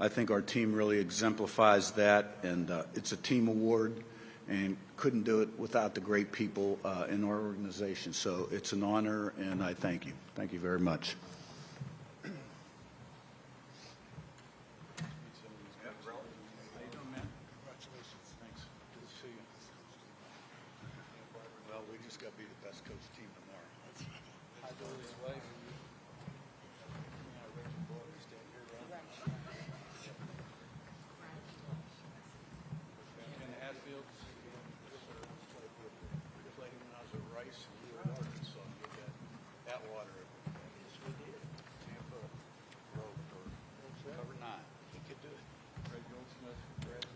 I think our team really exemplifies that, and it's a team award, and couldn't do it without the great people in our organization. So it's an honor, and I thank you. Thank you very much.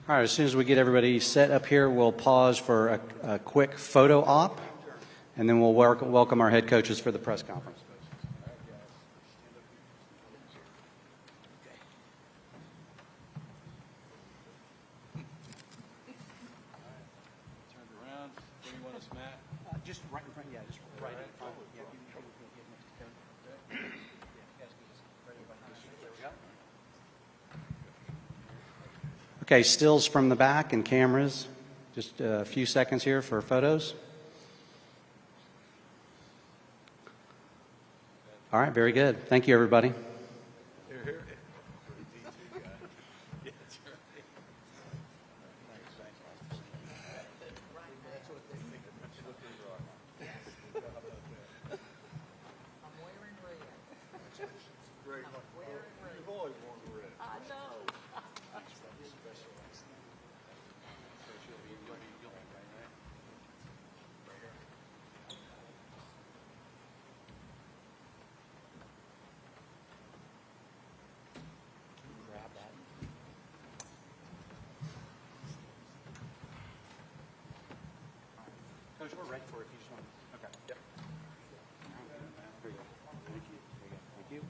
All right, as soon as we get everybody set up here, we'll pause for a quick photo op, and then we'll welcome our head coaches for the press conference. Turn around. Where do you want us, Matt? Just right in front, yeah, just right in front. Yeah, if you have trouble getting next to Kurt. Okay, stills from the back and cameras. Just a few seconds here for photos. All right, very good. Thank you, everybody. Here, here. Coach, we're ready for it if you just want to. Okay. Yep. Here we go. Thank you. Thank you.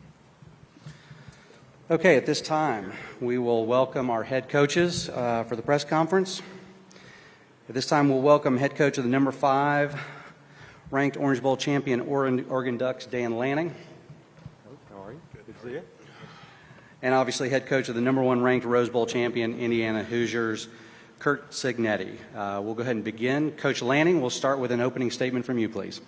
Okay, at this time, we will welcome our head coaches for the press conference. At this time, we'll welcome head coach of the number 5 ranked Orange Bowl champion Oregon Ducks, Dan Lanning. How are you? Good to see you. And obviously, head coach of the number 1 ranked Rose Bowl champion Indiana Hoosiers, Curt Cignetti. We'll go ahead and begin. Coach Lanning, we'll start with an opening statement from you, please.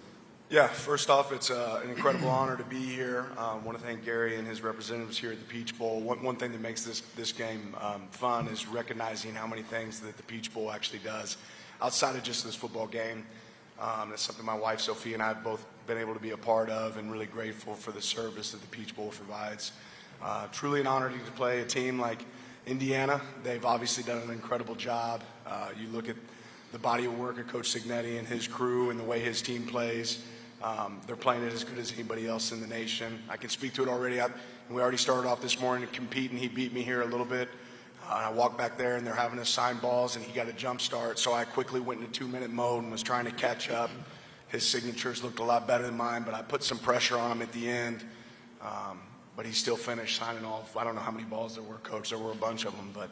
Yeah, first off, it's an incredible honor to be here. I want to thank Gary and his representatives here at the Peach Bowl. One thing that makes this game fun is recognizing how many things that the Peach Bowl actually does outside of just this football game. That's something my wife, Sophia, and I have both been able to be a part of, and really grateful for the service that the Peach Bowl provides. Truly an honor to play a team like Indiana. They've obviously done an incredible job. You look at the body of work of Coach Cignetti and his crew and the way his team plays. They're playing it as good as anybody else in the nation. I can speak to it already. We already started off this morning to compete, and he beat me here a little bit. I walked back there, and they're having us sign balls, and he got a jump start. So I quickly went into 2-minute mode and was trying to catch up. His signatures looked a lot better than mine, but I put some pressure on him at the end. But he still finished signing off. I don't know how many balls there were, Coach. There were a bunch of them, but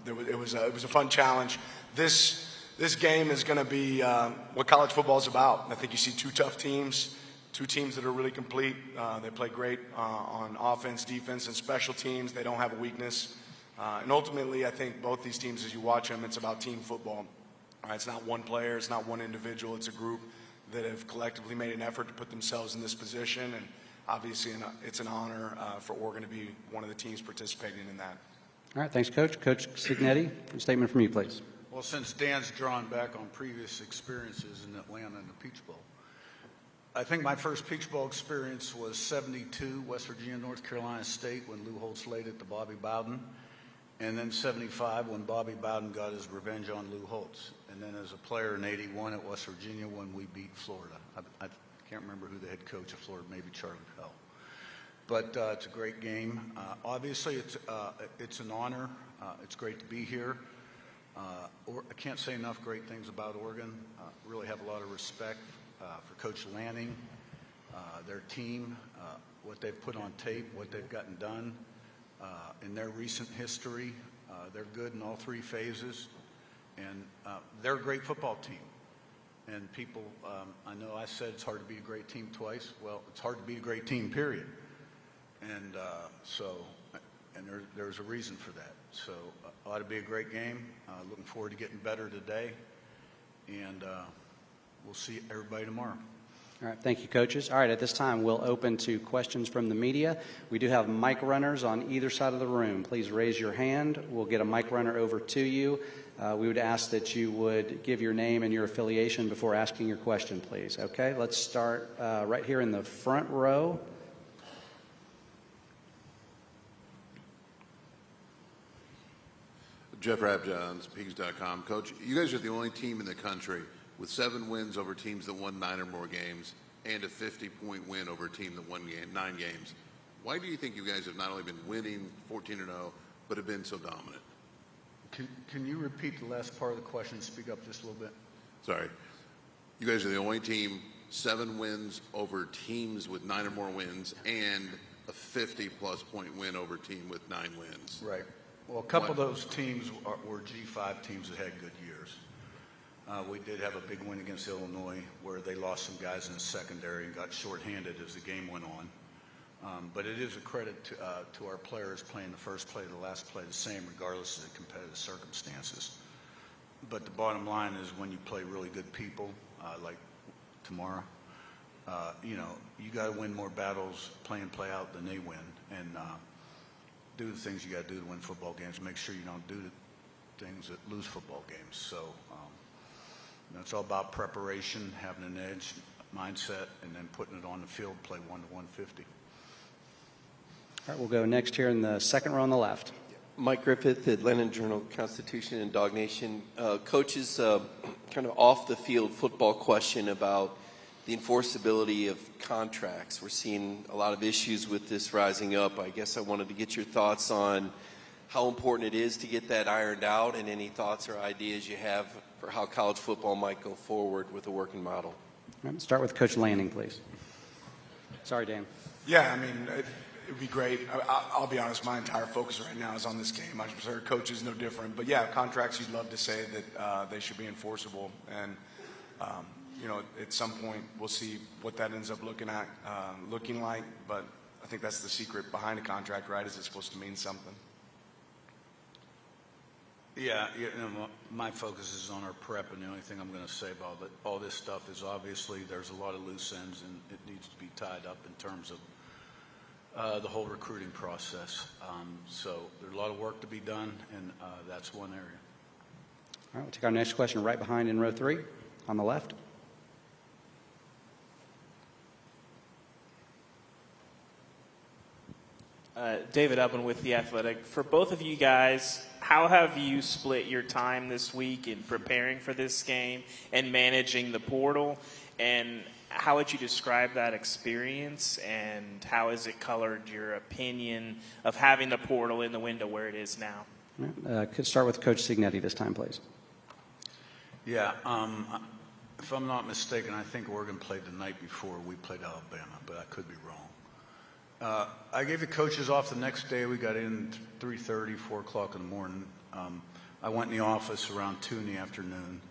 it was a fun challenge. This game is going to be what college football is about. I think you see 2 tough teams, 2 teams that are really complete. They play great on offense, defense, and special teams. They don't have a weakness. And ultimately, I think both these teams, as you watch them, it's about team football. It's not one player. It's not one individual. It's a group that have collectively made an effort to put themselves in this position. And obviously, it's an honor for Oregon to be one of the teams participating in that. All right, thanks, Coach. Coach Cignetti, a statement from you, please. Well, since Dan's drawn back on previous experiences in Atlanta and the Peach Bowl, I think my first Peach Bowl experience was '72, West Virginia, North Carolina State, when Lou Holtz laid it to Bobby Bowden, and then '75 when Bobby Bowden got his revenge on Lou Holtz, and then as a player in '81 at West Virginia when we beat Florida. I can't remember who the head coach of Florida, maybe Charlie Pell. But it's a great game. Obviously, it's an honor. It's great to be here. I can't say enough great things about Oregon. Really have a lot of respect for Coach Lanning, their team, what they've put on tape, what they've gotten done in their recent history. They're good in all 3 phases, and they're a great football team. And people, I know I said it's hard to beat a great team twice. Well, it's hard to beat a great team, period. And and there's a reason for that. So ought to be a great game. Looking forward to getting better today, and we'll see everybody tomorrow. All right, thank you, coaches. All right, at this time, we'll open to questions from the media. We do have mic runners on either side of the room. Please raise your hand. We'll get a mic runner over to you. We would ask that you would give your name and your affiliation before asking your question, please. Okay, let's start right here in the front row. Jeff Rabjohns, Pigs.com. Coach, you guys are the only team in the country with 7 wins over teams that won 9 or more games and a 50-point win over a team that won 9 games. Why do you think you guys have not only been winning 14-0, but have been so dominant? Can you repeat the last part of the question and speak up just a little bit? Sorry. You guys are the only team, 7 wins over teams with 9 or more wins and a 50-plus point win over a team with 9 wins. Right. Well, a couple of those teams were G5 teams that had good years. We did have a big win against Illinois where they lost some guys in the secondary and got shorthanded as the game went on. But it is a credit to our players playing the first play to the last play the same regardless of the competitive circumstances. But the bottom line is when you play really good people like tomorrow, you got to win more battles play in, play out than they win. And do the things you got to do to win football games. Make sure you don't do the things that lose football games. So it's all about preparation, having an edge, mindset, and then putting it on the field, play 1 to 150. All right, we'll go next here in the second row on the left. Mike Griffith, Atlanta Journal-Constitution and Dog Nation. Coach's kind of off-the-field football question about the enforceability of contracts. We're seeing a lot of issues with this rising up. I guess I wanted to get your thoughts on how important it is to get that ironed out and any thoughts or ideas you have for how college football might go forward with a working model. All right, start with Coach Lanning, please. Sorry, Dan. Yeah, I mean, it would be great. I'll be honest, my entire focus right now is on this game. I'm sure coach is no different. But, yeah, contracts, you'd love to say that they should be enforceable. And, at some point we'll see what that ends up looking like. But I think that's the secret behind a contract, right, is it's supposed to mean something. Yeah, my focus is on our prep, and the only thing I'm going to say about all this stuff is obviously there's a lot of loose ends, and it needs to be tied up in terms of the whole recruiting process. So there's a lot of work to be done, and that's one area. All right, we'll take our next question right behind in row 3 on the left. David Ubben with The Athletic. For both of you guys, how have you split your time this week in preparing for this game and managing the portal? And how would you describe that experience, and how has it colored your opinion of having the portal in the window where it is now? Could start with Coach Cignetti this time, please. Yeah, if I'm not mistaken, I think Oregon played the night before we played Alabama, but I could be wrong. I gave the coaches off the next day. We got in 3:30, 4 o'clock in the morning. I went in the office around 2 in the afternoon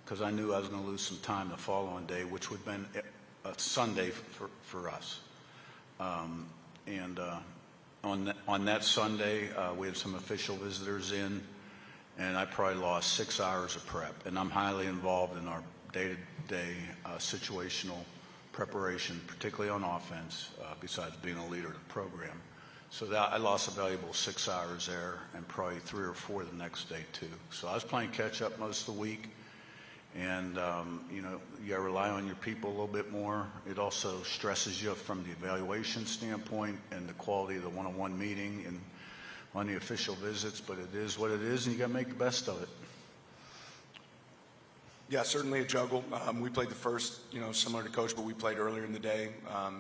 because I knew I was going to lose some time the following day, which would have been a Sunday for us. And on that Sunday, we had some official visitors in, and I probably lost 6 hours of prep. And I'm highly involved in our day-to-day situational preparation, particularly on offense, besides being a leader of the program. So that I lost a valuable 6 hours there, and probably 3 or 4 the next day too. So I was playing catch up most of the week, and you got to rely on your people a little bit more. It also stresses you from the evaluation standpoint and the quality of the one-on-one meeting and on the official visits, but it is what it is, and you got to make the best of it. Yeah, certainly a juggle. We played the first, similar to Coach, but we played earlier in the day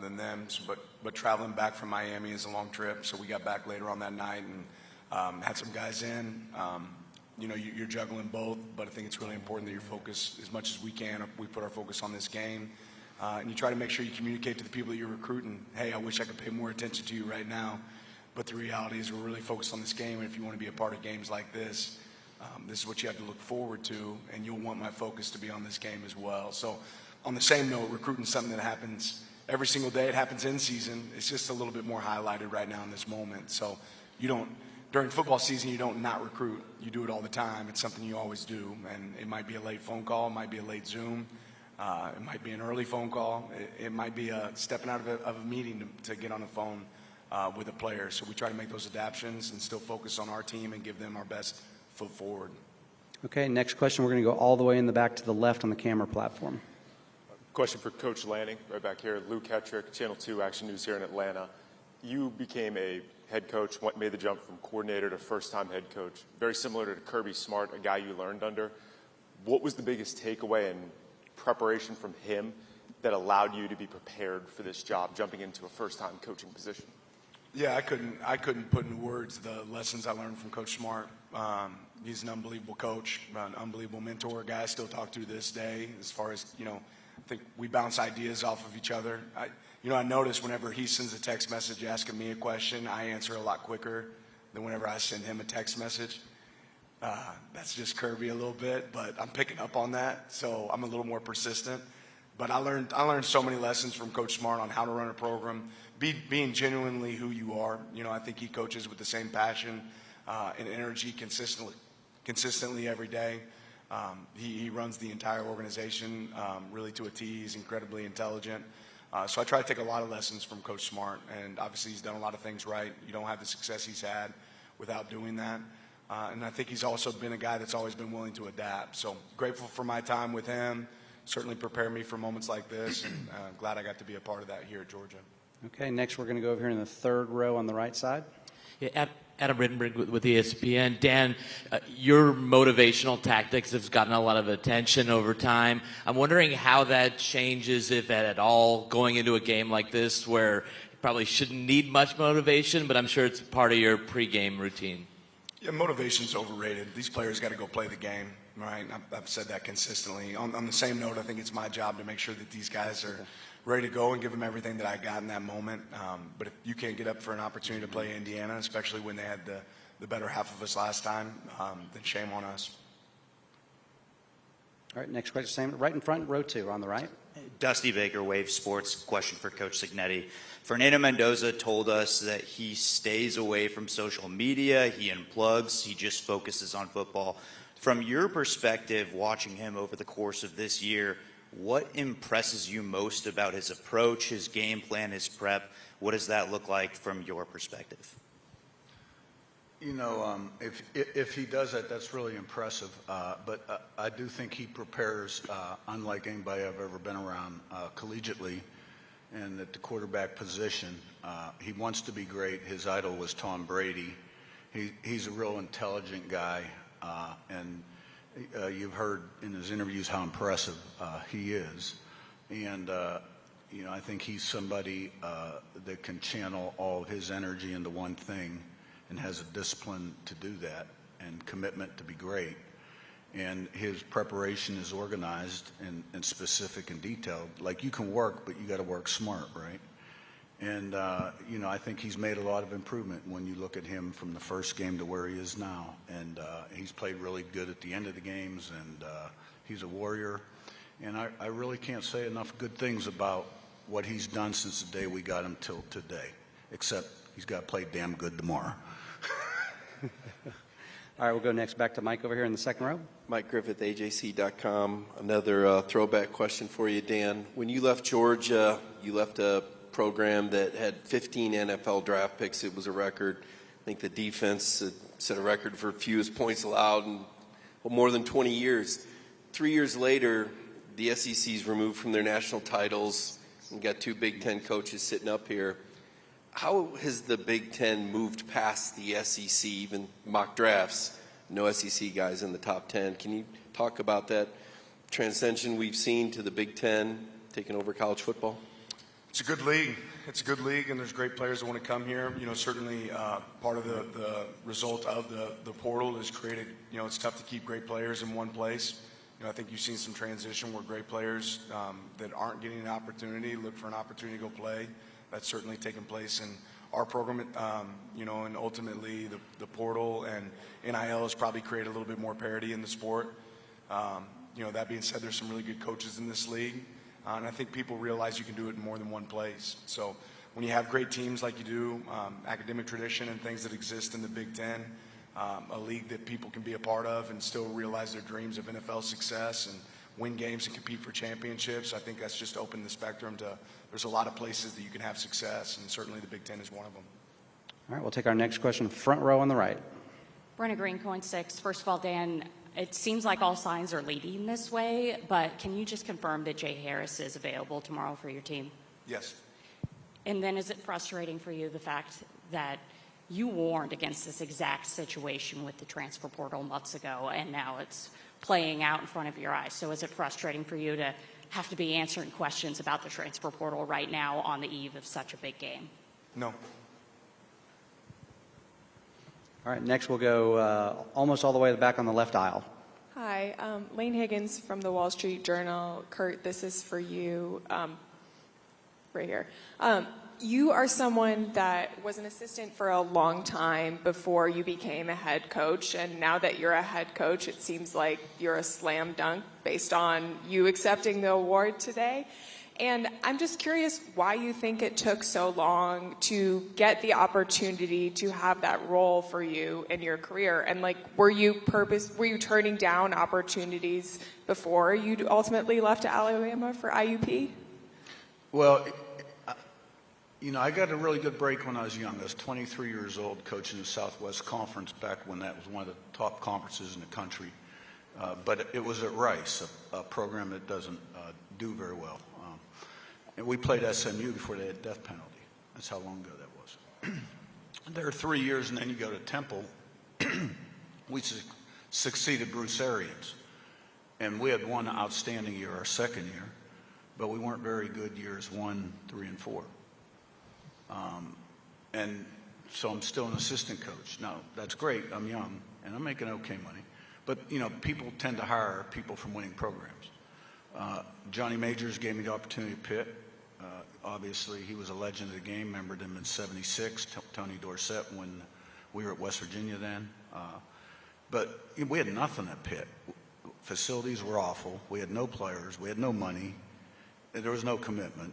than them. So, but traveling back from Miami is a long trip, so we got back later on that night and had some guys in. You're juggling both, but I think it's really important that you're focused as much as we can. We put our focus on this game, and you try to make sure you communicate to the people that you're recruiting, hey, I wish I could pay more attention to you right now, but the reality is we're really focused on this game, and if you want to be a part of games like this, this is what you have to look forward to, and you'll want my focus to be on this game as well. So on the same note, recruiting is something that happens every single day. It happens in season. It's just a little bit more highlighted right now in this moment. So you don't, during football season, you don't not recruit. You do it all the time. It's something you always do. And it might be a late phone call. It might be a late Zoom. It might be an early phone call. It might be stepping out of a meeting to get on the phone with a player. So we try to make those adaptions and still focus on our team and give them our best foot forward. Okay, next question. We're going to go all the way in the back to the left on the camera platform. Question for Coach Lanning, right back here. Luke Hetrick, Channel 2 Action News here in Atlanta. You became a head coach, made the jump from coordinator to first-time head coach. Very similar to Kirby Smart, a guy you learned under. What was the biggest takeaway and preparation from him that allowed you to be prepared for this job, jumping into a first-time coaching position? Yeah, I couldn't put into words the lessons I learned from Coach Smart. He's an unbelievable coach, an unbelievable mentor, a guy I still talk to this day. As far as, I think we bounce ideas off of each other. I notice whenever he sends a text message asking me a question, I answer a lot quicker than whenever I send him a text message. That's just Kirby a little bit, but I'm picking up on that, so I'm a little more persistent. But I learned so many lessons from Coach Smart on how to run a program, being genuinely who you are. I think he coaches with the same passion and energy consistently every day. He runs the entire organization really to a T. He's incredibly intelligent. So I try to take a lot of lessons from Coach Smart, and obviously he's done a lot of things right. You don't have the success he's had without doing that. And I think he's also been a guy that's always been willing to adapt. So grateful for my time with him. Certainly prepared me for moments like this, and glad I got to be a part of that here at Georgia. Okay, next we're going to go over here in the third row on the right side. Yeah, Adam Rittenberg with ESPN. Dan, your motivational tactics have gotten a lot of attention over time. I'm wondering how that changes, if at all, going into a game like this where you probably shouldn't need much motivation, but I'm sure it's part of your pregame routine. Yeah, motivation's overrated. These players got to go play the game, right? I've said that consistently. On the same note, I think it's my job to make sure that these guys are ready to go and give them everything that I got in that moment. But if you can't get up for an opportunity to play Indiana, especially when they had the better half of us last time, then shame on us. All right, next question, same, right in front, row 2 on the right. Dusty Baker, WAVE Sports. Question for Coach Cignetti. Fernando Mendoza told us that he stays away from social media, he unplugs, he just focuses on football. From your perspective, watching him over the course of this year, what impresses you most about his approach, his game plan, his prep? What does that look like from your perspective? If he does that, that's really impressive. But I do think he prepares, unlike anybody I've ever been around, collegiately, and at the quarterback position. He wants to be great. His idol was Tom Brady. He's a real intelligent guy, and you've heard in his interviews how impressive he is. And, I think he's somebody that can channel all of his energy into one thing and has a discipline to do that and commitment to be great. And his preparation is organized and specific and detailed. Like, you can work, but you got to work smart, right? And, I think he's made a lot of improvement when you look at him from the first game to where he is now. And he's played really good at the end of the games, and he's a warrior. And I really can't say enough good things about what he's done since the day we got him till today, except he's got to play damn good tomorrow. All right, we'll go next back to Mike over here in the second row. Mike Griffith, AJC.com. Another throwback question for you, Dan. When you left Georgia, you left a program that had 15 NFL draft picks. It was a record. I think the defense set a record for fewest points allowed in more than 20 years. 3 years later, the SEC's removed from their national titles and got 2 Big Ten coaches sitting up here. How has the Big Ten moved past the SEC, even mock drafts? No SEC guys in the top 10. Can you talk about that transition we've seen to the Big Ten taking over college football? It's a good league. It's a good league, and there's great players that want to come here. Certainly part of the result of the portal is created. It's tough to keep great players in one place. I think you've seen some transition where great players that aren't getting an opportunity look for an opportunity to go play. That's certainly taken place in our program, and ultimately the portal and NIL has probably created a little bit more parity in the sport. That being said, there's some really good coaches in this league, and I think people realize you can do it in more than one place. So when you have great teams like you do, academic tradition and things that exist in the Big Ten, a league that people can be a part of and still realize their dreams of NFL success and win games and compete for championships. I think that's just opened the spectrum to, there's a lot of places that you can have success, and certainly the Big Ten is one of them. All right, we'll take our next question, front row on the right. Brenna Green, Coin 6. First of all, Dan, it seems like all signs are leading this way, but can you just confirm that Jay Harris is available tomorrow for your team? Yes. And then is it frustrating for you the fact that you warned against this exact situation with the transfer portal months ago, and now it's playing out in front of your eyes? So is it frustrating for you to have to be answering questions about the transfer portal right now on the eve of such a big game? No. All right, next we'll go almost all the way to the back on the left aisle. Hi, Lane Higgins from the Wall Street Journal. Curt, this is for you right here. You are someone that was an assistant for a long time before you became a head coach, and now that you're a head coach, it seems like you're a slam dunk based on you accepting the award today. And I'm just curious why you think it took so long to get the opportunity to have that role for you in your career. And like, were you turning down opportunities before you ultimately left Alabama for IUP? Well, you know, I got a really good break when I was young. I was 23 years old coaching the Southwest Conference back when that was one of the top conferences in the country. But it was at Rice, a program that doesn't do very well. And we played SMU before they had death penalty. That's how long ago that was. There are 3 years, and then you go to Temple. We succeeded Bruce Arians. And we had one outstanding year, our second year. But we weren't very good years 1, 3, and 4. And so I'm still an assistant coach. Now, that's great. I'm young, and I'm making okay money. But, you know, people tend to hire people from winning programs. Johnny Majors gave me the opportunity to Pitt. Obviously, he was a legend of the game. Remembered him in '76, Tony Dorsett, when we were at West Virginia then. But we had nothing at Pitt. Facilities were awful. We had no players. We had no money. There was no commitment.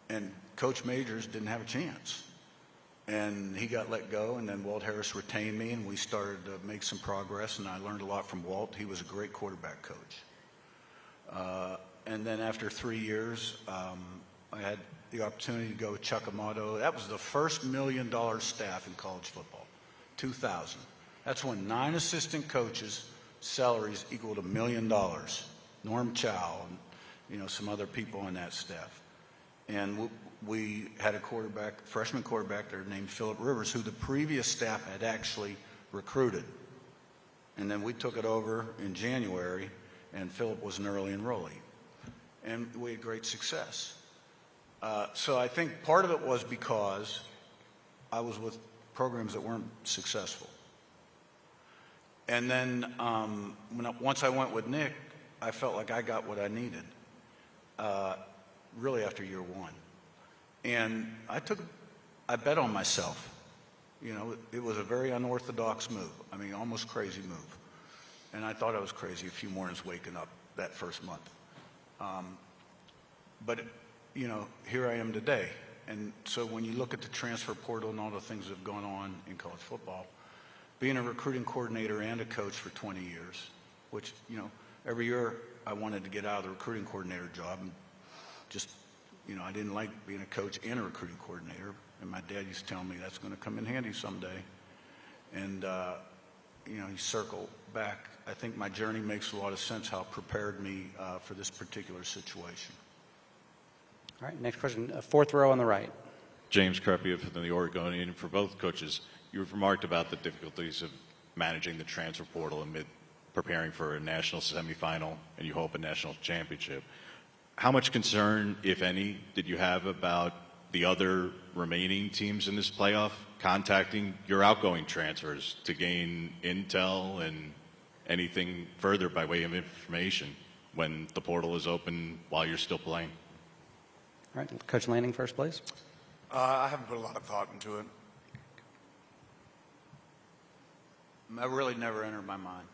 And Coach Majors didn't have a chance. And he got let go, and then Walt Harris retained me, and we started to make some progress, and I learned a lot from Walt. He was a great quarterback coach. And then after 3 years, I had the opportunity to go with Chuck Amato. That was the first $1 million staff in college football, 2000. That's when 9 assistant coaches' salaries equaled $1 million. Norm Chow and, you know, some other people on that staff. And we had a freshman quarterback there named Philip Rivers, who the previous staff had actually recruited. And then we took it over in January, and Philip was an early enrollee. And we had great success. So I think part of it was because I was with programs that weren't successful. And then once I went with Nick, I felt like I got what I needed, really after year 1. And I bet on myself. You know, it was a very unorthodox move. I mean, almost crazy move. And I thought I was crazy a few mornings waking up that first month. But, you know, here I am today. And so when you look at the transfer portal and all the things that have gone on in college football, being a recruiting coordinator and a coach for 20 years, which, you know, every year I wanted to get out of the recruiting coordinator job. And just, you know, I didn't like being a coach and a recruiting coordinator. And my dad used to tell me that's going to come in handy someday. And, you know, he circled back. I think my journey makes a lot of sense, how it prepared me for this particular situation. All right, next question, fourth row on the right. James Crepia from the Oregonian. For both coaches, you've remarked about the difficulties of managing the transfer portal amid preparing for a national semifinal and you hope a national championship. How much concern, if any, did you have about the other remaining teams in this playoff contacting your outgoing transfers to gain intel and anything further by way of information when the portal is open while you're still playing? All right, Coach Lanning first, please. I haven't put a lot of thought into it. That really never entered my mind.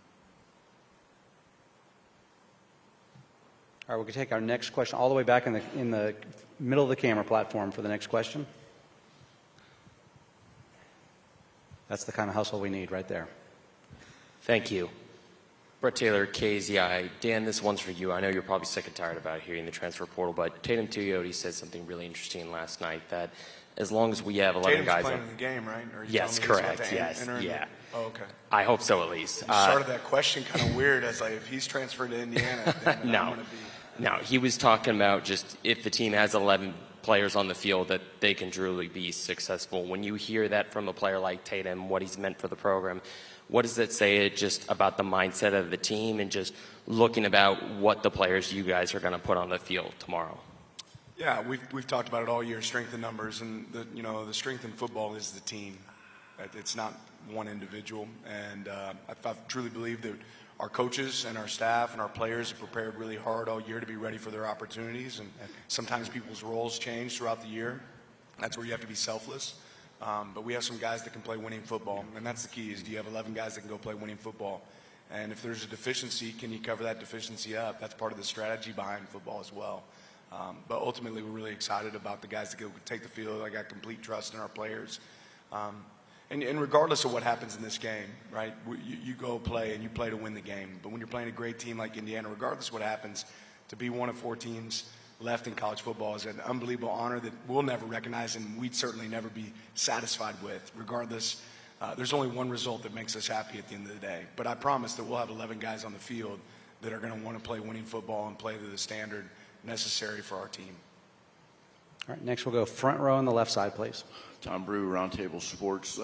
All right, we can take our next question all the way back in the middle of the camera platform for the next question. That's the kind of hustle we need right there. Thank you. Brett Taylor, KZI. Dan, this one's for you. I know you're probably sick and tired about hearing the transfer portal, but Tatum Tuioti said something really interesting last night, that as long as we have 11 Tatum's guys playing in the game, right? Or are you Yes, telling me he's about correct. to Yes, enter in yeah. the- Oh, okay. I hope so, at least. You started that question kind of weird. As like, if he's transferred to Indiana, then I'm No. going to be. No, he was talking about just if the team has 11 players on the field, that they can truly be successful. When you hear that from a player like Tatum, what he's meant for the program, what does it say just about the mindset of the team and just looking about what the players you guys are going to put on the field tomorrow? Yeah, we've talked about it all year, strength in numbers, and the strength in football is the team. It's not one individual, and I truly believe that our coaches and our staff and our players have prepared really hard all year to be ready for their opportunities, and sometimes people's roles change throughout the year. That's where you have to be selfless. But we have some guys that can play winning football, and that's the key, is do you have 11 guys that can go play winning football? And if there's a deficiency, can you cover that deficiency up? That's part of the strategy behind football as well. But ultimately, we're really excited about the guys that go take the field. I got complete trust in our players. And regardless of what happens in this game, right, you go play and you play to win the game. But when you're playing a great team like Indiana, regardless of what happens, to be one of 4 teams left in college football is an unbelievable honor that we'll never recognize and we'd certainly never be satisfied with. Regardless, there's only one result that makes us happy at the end of the day. But I promise that we'll have 11 guys on the field that are going to want to play winning football and play to the standard necessary for our team. All right, next we'll go front row on the left side, please. Tom Brew, Roundtable Sports.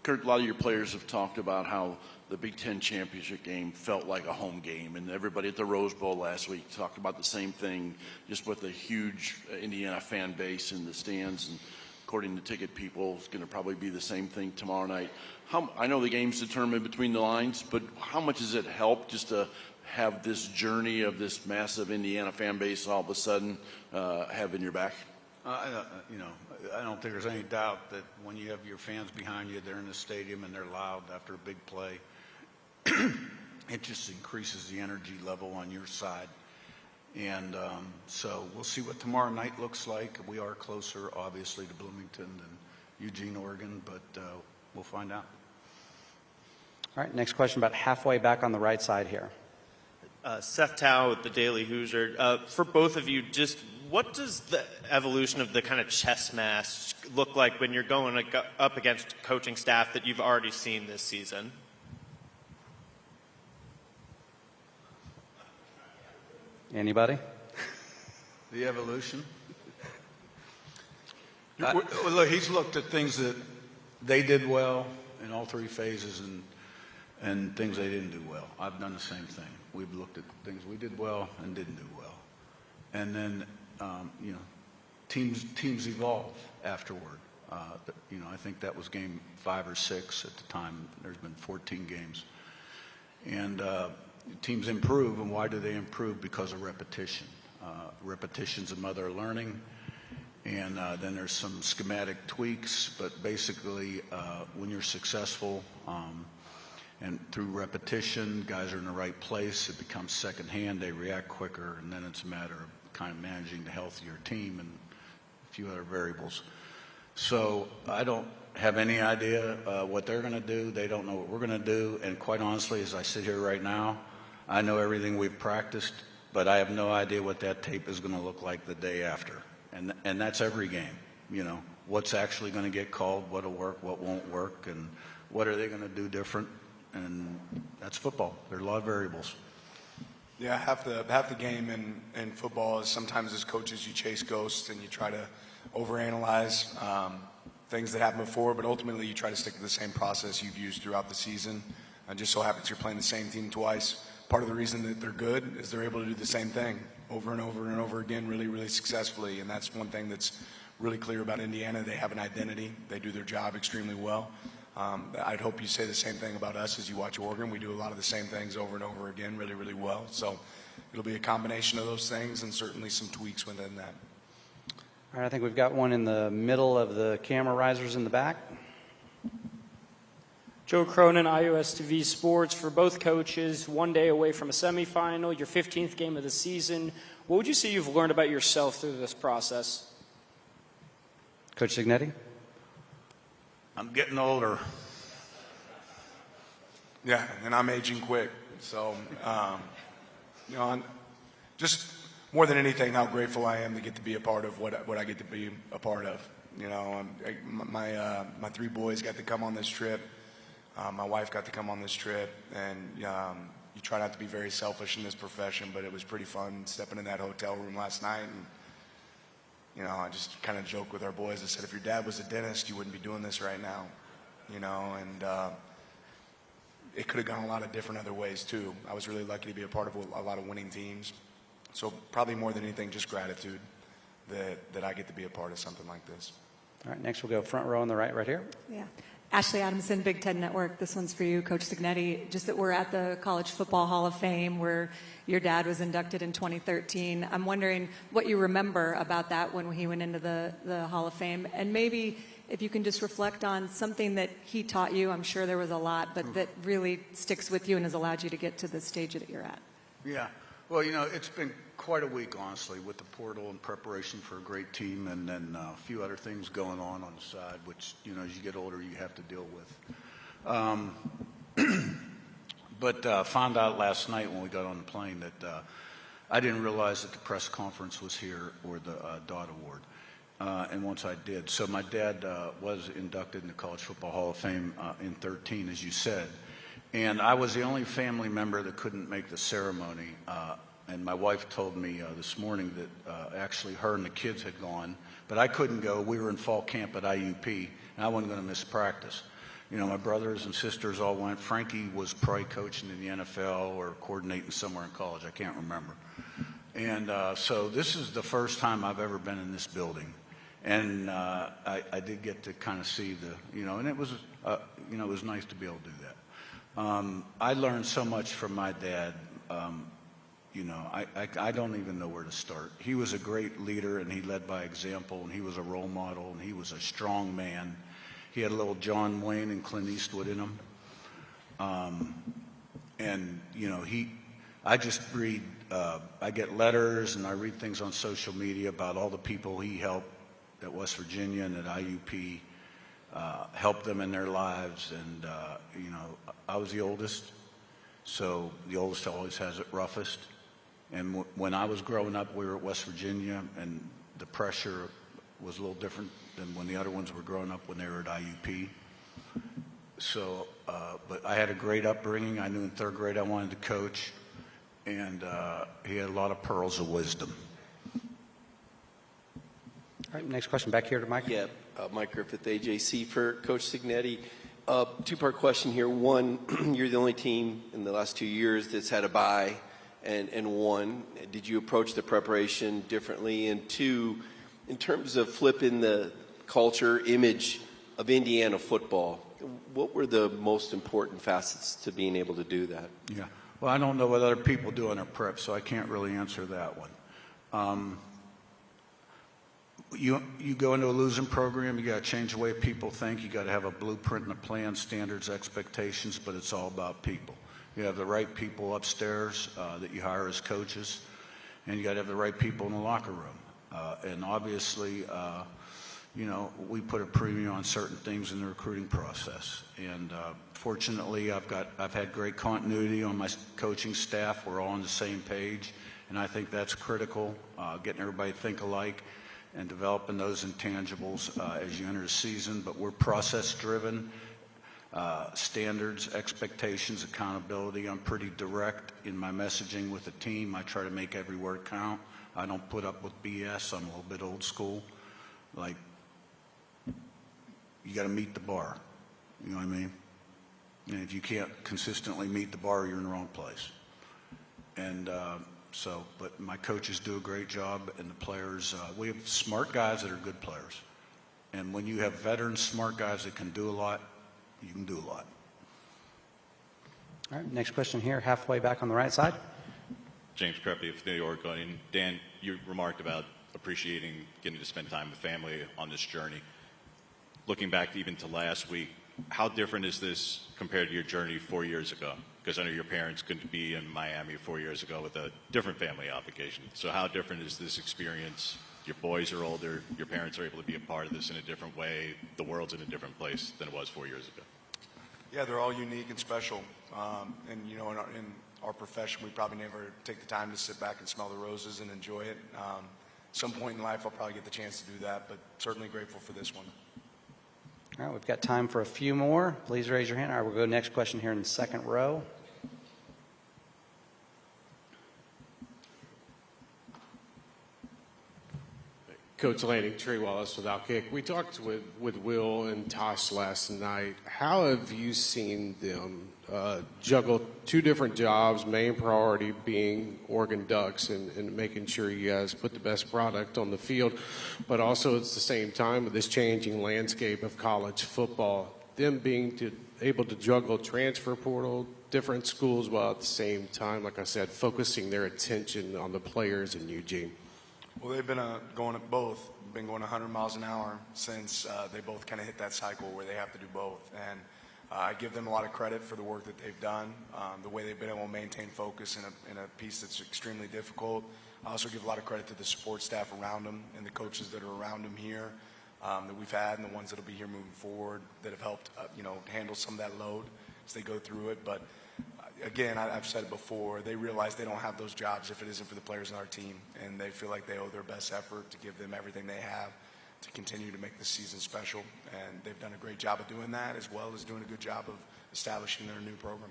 Curt, a lot of your players have talked about how the Big Ten championship game felt like a home game, and everybody at the Rose Bowl last week talked about the same thing, just with a huge Indiana fan base in the stands, and according to ticket people, it's going to probably be the same thing tomorrow night. I know the game's determined between the lines, but how much does it help just to have this journey of this massive Indiana fan base all of a sudden have in your back? I don't think there's any doubt that when you have your fans behind you, they're in the stadium and they're loud after a big play, it just increases the energy level on your side. And so we'll see what tomorrow night looks like. We are closer, obviously, to Bloomington than Eugene, Oregon, but we'll find out. All right, next question about halfway back on the right side here. Seth Tao with the Daily Hoosier. For both of you, just what does the evolution of the kind of chess match look like when you're going up against coaching staff that you've already seen this season? Anybody? The evolution? Well, look, he's looked at things that they did well in all 3 phases and things they didn't do well. I've done the same thing. We've looked at things we did well and didn't do well. And then, teams evolve afterward. I think that was game 5 or 6 at the time. There's been 14 games. And teams improve, and why do they improve? Because of repetition. Repetition's a mother of learning. And then there's some schematic tweaks, but basically when you're successful and through repetition, guys are in the right place, it becomes secondhand, they react quicker, and then it's a matter of kind of managing the health of your team and a few other variables. So I don't have any idea what they're going to do. They don't know what we're going to do. And quite honestly, as I sit here right now, I know everything we've practiced, but I have no idea what that tape is going to look like the day after. And that's every game, what's actually going to get called, what'll work, what won't work, and what are they going to do different. And that's football. There are a lot of variables. Yeah, half the game in football is sometimes as coaches you chase ghosts and you try to overanalyze things that happened before, but ultimately you try to stick to the same process you've used throughout the season. It just so happens you're playing the same team twice. Part of the reason that they're good is they're able to do the same thing over and over and over again really, really successfully. And that's one thing that's really clear about Indiana. They have an identity. They do their job extremely well. I'd hope you say the same thing about us as you watch Oregon. We do a lot of the same things over and over again really, really well. So it'll be a combination of those things and certainly some tweaks within that. All right, I think we've got one in the middle of the camera risers in the back. Joe Cronin, iOS TV Sports. For both coaches, one day away from a semifinal, your 15th game of the season. What would you say you've learned about yourself through this process? Coach Cignetti? I'm getting older. Yeah, and I'm aging quick. So, just more than anything, how grateful I am to get to be a part of what I get to be a part of. My 3 boys got to come on this trip. My wife got to come on this trip, and you try not to be very selfish in this profession, but it was pretty fun stepping in that hotel room last night. And I just kind of joked with our boys. I said, if your dad was a dentist, you wouldn't be doing this right now. And it could have gone a lot of different other ways too. I was really lucky to be a part of a lot of winning teams. So probably more than anything, just gratitude that I get to be a part of something like this. All right, next we'll go front row on the right here. Yeah. Ashley Adamson, Big Ten Network. This one's for you, Coach Cignetti. Just that we're at the College Football Hall of Fame where your dad was inducted in 2013. I'm wondering what you remember about that when he went into the Hall of Fame. And maybe if you can just reflect on something that he taught you. I'm sure there was a lot, but that really sticks with you and has allowed you to get to the stage that you're at. Yeah. Well, it's been quite a week, honestly, with the portal and preparation for a great team, and then a few other things going on the side, which, as you get older, you have to deal with. But found out last night when we got on the plane that I didn't realize that the press conference was here, or the Dodd Award. And once I did. So my dad was inducted in the College Football Hall of Fame in 2013, as you said. And I was the only family member that couldn't make the ceremony. And my wife told me this morning that actually her and the kids had gone, but I couldn't go. We were in fall camp at IUP, and I wasn't going to miss practice. My brothers and sisters all went. Frankie was probably coaching in the NFL or coordinating somewhere in college. I can't remember. And so this is the first time I've ever been in this building. And I did get to kind of see and it was, it was nice to be able to do that. I learned so much from my dad. I don't even know where to start. He was a great leader, and he led by example, and he was a role model, and he was a strong man. He had a little John Wayne and Clint Eastwood in him. I just read, I get letters and I read things on social media about all the people he helped at West Virginia and at IUP, helped them in their lives. And, I was the oldest, so the oldest always has it roughest. And when I was growing up, we were at West Virginia, and the pressure was a little different than when the other ones were growing up when they were at IUP. So, but I had a great upbringing. I knew in 3rd grade I wanted to coach, and he had a lot of pearls of wisdom. All right, next question back here to Mike. Yeah, Mike Griffith, AJC, for Coach Cignetti. 2-part question here. One, you're the only team in the last 2 years that's had a bye and won. Did you approach the preparation differently? And 2, in terms of flipping the culture, image of Indiana football, what were the most important facets to being able to do that? Yeah. Well, I don't know what other people do in their prep, so I can't really answer that one. You go into a losing program, you got to change the way people think. You got to have a blueprint and a plan, standards, expectations, but it's all about people. You have the right people upstairs that you hire as coaches, and you got to have the right people in the locker room. And obviously, we put a premium on certain things in the recruiting process. And fortunately, I've had great continuity on my coaching staff. We're all on the same page, and I think that's critical. Getting everybody to think alike and developing those intangibles as you enter the season. But we're process-driven, standards, expectations, accountability. I'm pretty direct in my messaging with the team. I try to make every word count. I don't put up with BS. I'm a little bit old school. Like, you got to meet the bar. You know what I mean? And if you can't consistently meet the bar, you're in the wrong place. And but my coaches do a great job, and the players, we have smart guys that are good players. And when you have veteran smart guys that can do a lot, you can do a lot. All right, next question here, halfway back on the right side. James Creppy of the Oregonian. Dan, you remarked about appreciating getting to spend time with family on this journey. Looking back even to last week, how different is this compared to your journey 4 years ago? Because I know your parents couldn't be in Miami 4 years ago with a different family obligation. So how different is this experience? Your boys are older. Your parents are able to be a part of this in a different way. The world's in a different place than it was 4 years ago. Yeah, they're all unique and special. And, you know, in our profession, we probably never take the time to sit back and smell the roses and enjoy it. Some point in life, I'll probably get the chance to do that, but certainly grateful for this one. All right, we've got time for a few more. Please raise your hand. All right, we'll go next question here in the second row. Coach Lanning, Trey Wallace with Outkick. We talked with Will and Tosh last night. How have you seen them juggle two different jobs, main priority being Oregon Ducks and making sure you guys put the best product on the field, but also at the same time with this changing landscape of college football, them being able to juggle transfer portal, different schools, while at the same time, like I said, focusing their attention on the players in Eugene? Well, they've been been going 100 miles an hour since they both kind of hit that cycle where they have to do both. And I give them a lot of credit for the work that they've done, the way they've been able to maintain focus in a piece that's extremely difficult. I also give a lot of credit to the support staff around them and the coaches that are around them here that we've had and the ones that will be here moving forward that have helped handle some of that load as they go through it. But again, I've said it before, they realize they don't have those jobs if it isn't for the players on our team, and they feel like they owe their best effort to give them everything they have to continue to make this season special, and they've done a great job of doing that as well as doing a good job of establishing their new program.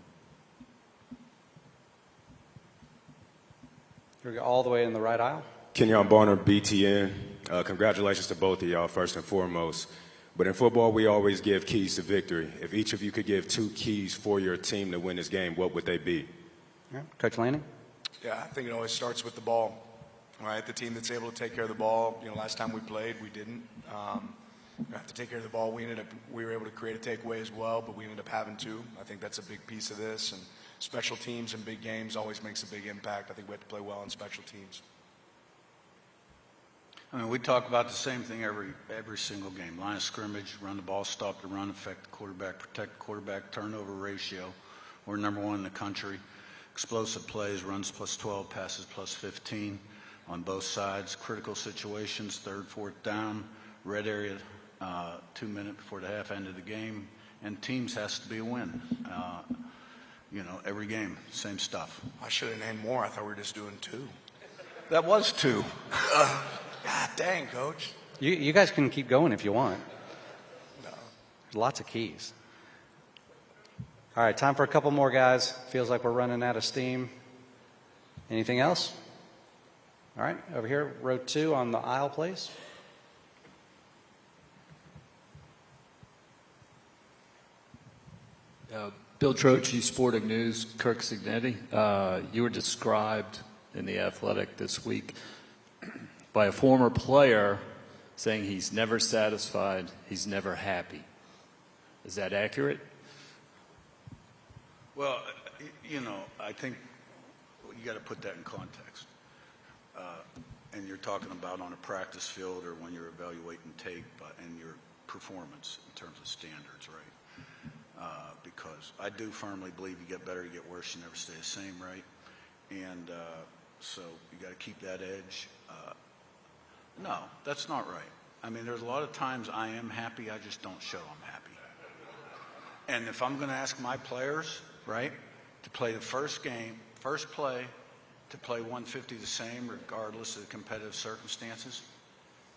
Here we go all the way in the right aisle. Kenyon Barner, BTN. Congratulations to both of y'all, first and foremost. But in football, we always give keys to victory. If each of you could give 2 keys for your team to win this game, what would they be? Yeah. Coach Lanning? Yeah, I think it always starts with the ball, right? The team that's able to take care of the ball. Last time we played, we didn't. We have to take care of the ball. We were able to create a takeaway as well, but we ended up having to. I think that's a big piece of this. And special teams in big games always makes a big impact. I think we have to play well in special teams. I mean, we talk about the same thing every single game. Line of scrimmage, run the ball, stop the run, affect the quarterback, protect the quarterback, turnover ratio. We're number 1 in the country. Explosive plays, runs +12, passes +15 on both sides. Critical situations, 3rd, 4th down, red area, 2 minutes before the half end of the game. And teams has to be a win. Every game, same stuff. I should have named more. I thought we were just doing 2. That was 2. God dang, Coach. You guys can keep going if you want. No. There's lots of keys. All right, time for a couple more, guys. Feels like we're running out of steam. Anything else? All right, over here, row 2 on the aisle, please. Bill Trocchi, Sporting News, Curt Cignetti. You were described in The Athletic this week by a former player saying he's never satisfied, he's never happy. Is that accurate? Well, I think you got to put that in context. And you're talking about on a practice field or when you're evaluating tape and your performance in terms of standards, right? Because I do firmly believe you get better, you get worse, you never stay the same, right? And so you got to keep that edge. No, that's not right. I mean, there's a lot of times I am happy, I just don't show I'm happy. And if I'm going to ask my players, right, to play the first play, to play 150 the same regardless of the competitive circumstances,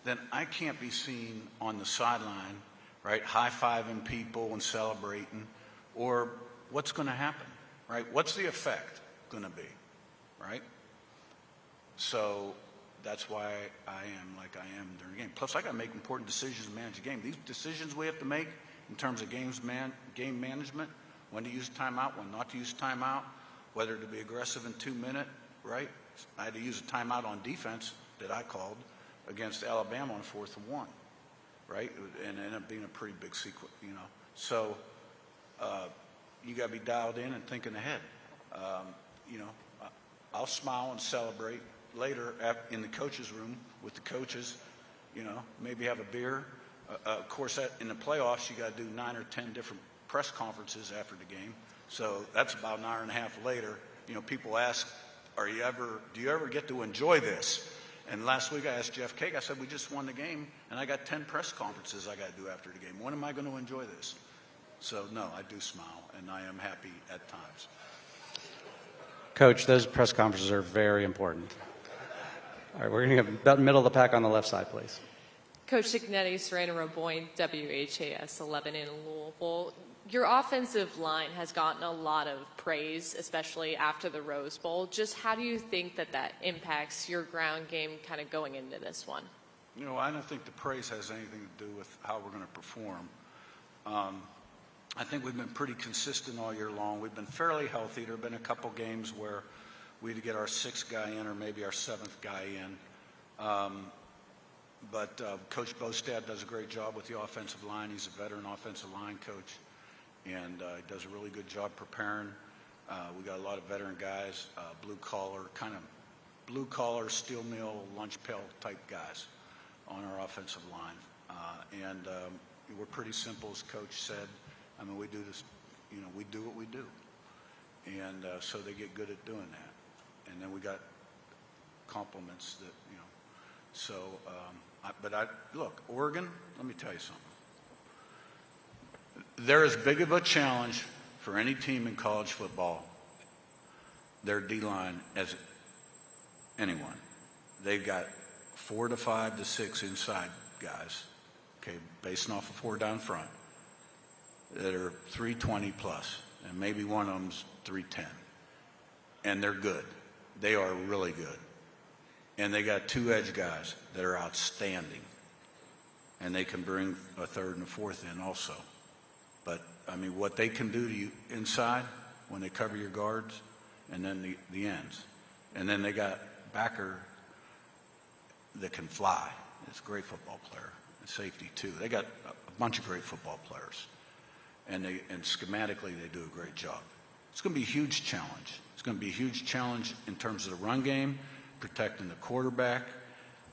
then I can't be seen on the sideline, right, high-fiving people and celebrating, or what's going to happen, right? What's the effect going to be, right? So that's why I am like I am during the game. Plus, I got to make important decisions to manage the game. These decisions we have to make in terms of game management, when to use timeout, when not to use timeout, whether to be aggressive in 2 minutes, right? I had to use a timeout on defense that I called against Alabama on 4th and 1, right? And it ended up being a pretty big sequence, So you got to be dialed in and thinking ahead. I'll smile and celebrate later in the coaches' room with the coaches, maybe have a beer. Of course, in the playoffs, you got to do 9 or 10 different press conferences after the game. So that's about an hour and a half later. People ask, do you ever get to enjoy this? And last week I asked Jeff Cake, I said, we just won the game, and I got 10 press conferences I got to do after the game. When am I going to enjoy this? So, no, I do smile, and I am happy at times. Coach, those press conferences are very important. All right, we're going to go about middle of the pack on the left side, please. Coach Cignetti, Serena Roboin, WHAS 11 in Louisville. Your offensive line has gotten a lot of praise, especially after the Rose Bowl. Just how do you think that impacts your ground game kind of going into this one? You know, I don't think the praise has anything to do with how we're going to perform. I think we've been pretty consistent all year long. We've been fairly healthy. There have been a couple games where we had to get our sixth guy in or maybe our seventh guy in. But Coach Bostad does a great job with the offensive line. He's a veteran offensive line coach, and he does a really good job preparing. We got a lot of veteran guys, blue collar, steel mill, lunch pail type guys on our offensive line. And we're pretty simple, as Coach said. I mean, we do this, you know, we do what we do. And so they get good at doing that. And then we got compliments that, you know. So, look, Oregon, let me tell you something. They're as big of a challenge for any team in college football, their D-line, as anyone. They've got 4 to 5 to 6 inside guys, okay, based off of 4 down front, that are 320 plus, and maybe one of them's 310. And they're good. They are really good. And they got 2 edge guys that are outstanding. And they can bring a third and a fourth in also. But, I mean, what they can do to you inside when they cover your guards, and then the ends. And then they got backer that can fly. It's a great football player. And safety, too. They got a bunch of great football players. And schematically, they do a great job. It's going to be a huge challenge. It's going to be a huge challenge in terms of the run game, protecting the quarterback,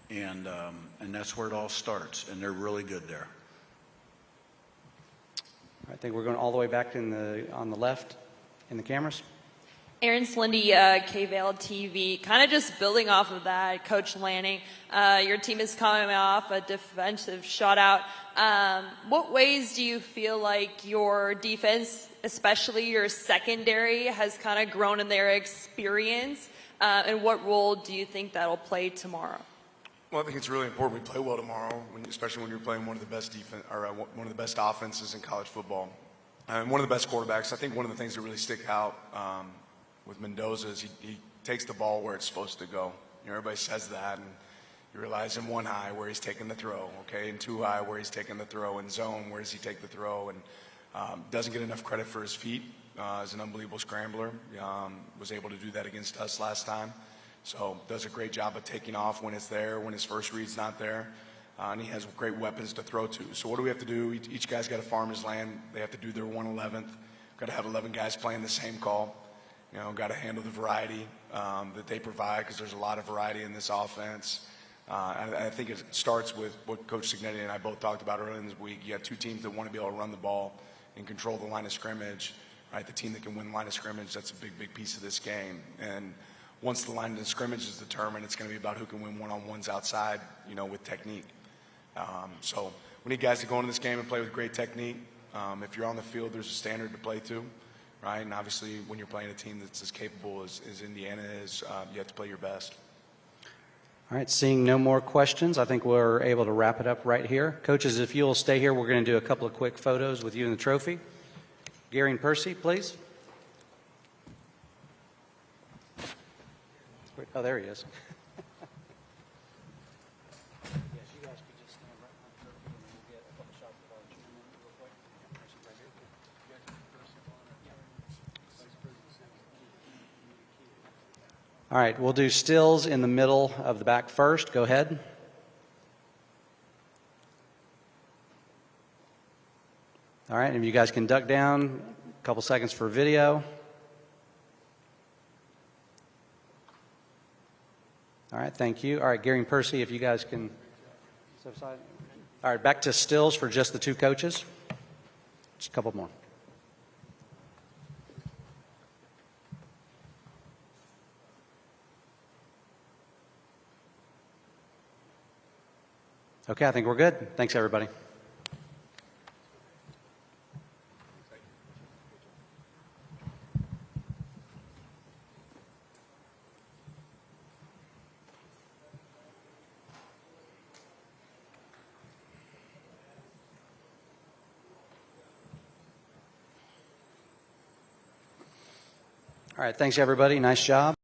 and that's where it all starts. And they're really good there. I think we're going all the way back on the left in the cameras. Aaron Slindy, KVAL TV. Kind of just building off of that, Coach Lanning, your team is coming off a defensive shutout. What ways do you feel like your defense, especially your secondary, has kind of grown in their experience? And what role do you think that'll play tomorrow? Well, I think it's really important we play well tomorrow, especially when you're playing one of the best one of the best offenses in college football, and one of the best quarterbacks. I think one of the things that really stick out with Mendoza is he takes the ball where it's supposed to go. You know, everybody says that, and you realize in 1 high where he's taking the throw, okay, in 2 high where he's taking the throw, in zone where does he take the throw, and doesn't get enough credit for his feet. Is an unbelievable scrambler. Was able to do that against us last time. So does a great job of taking off when it's there, when his first read's not there. And he has great weapons to throw to. So what do we have to do? Each guy's got to farm his land. They have to do their 1/11th. Got to have 11 guys playing the same call. You know, got to handle the variety that they provide, because there's a lot of variety in this offense. I think it starts with what Coach Cignetti and I both talked about earlier in this week. You have 2 teams that want to be able to run the ball and control the line of scrimmage. Right, the team that can win the line of scrimmage, that's a big, big piece of this game. And once the line of scrimmage is determined, it's going to be about who can win one-on-ones outside, you know, with technique. So we need guys to go into this game and play with great technique. If you're on the field, there's a standard to play to, right? And obviously, when you're playing a team that's as capable as Indiana is, you have to play your best. All right, seeing no more questions, I think we're able to wrap it up right here. Coaches, if you'll stay here, we're going to do a couple of quick photos with you and the trophy. Gary and Percy, please. Oh, there he is. All right, we'll do stills in the middle of the back first. Go ahead. All right, and if you guys can duck down, a couple seconds for video. All right, thank you. All right, Gary and Percy, if you guys can step aside. All right, back to stills for just the 2 coaches. Just a couple more. Okay, I think we're good. Thanks, everybody. All right, thanks everybody. Nice job.